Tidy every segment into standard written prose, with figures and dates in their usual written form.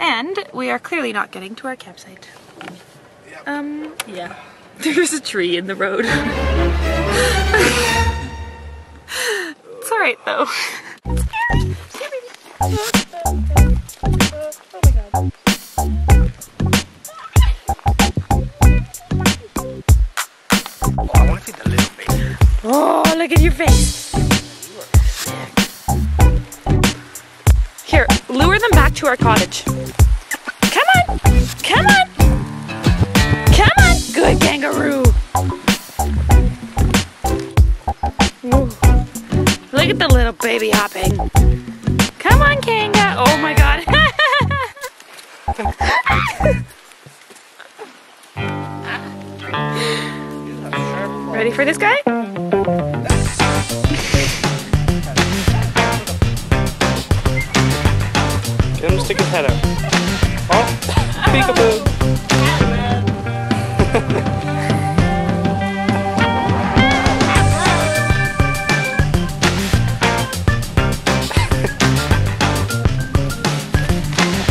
And we are clearly not getting to our campsite. Yeah. There's a tree in the road. It's alright though. Scary. Scary. Oh my god. I want to see the little baby. Oh, look at your face. Here, lure them back to our cottage. Come on! Come on! Come on! Good kangaroo! Ooh. Look at the little baby hopping. Come on, Kanga! Oh my god! Ready for this guy? Get him to stick his head out. Oh! Peekaboo!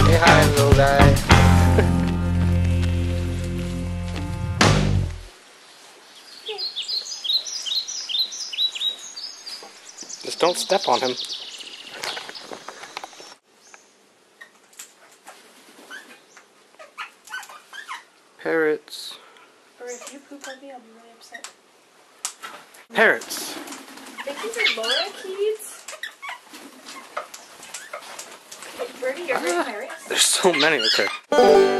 Say hi, little guy. Just don't step on him. Parrots. Or if you poop on me, I'll be really upset. Parrots. I think these are lorikeets. Like, Bertie, you're very parrots. There's so many of her.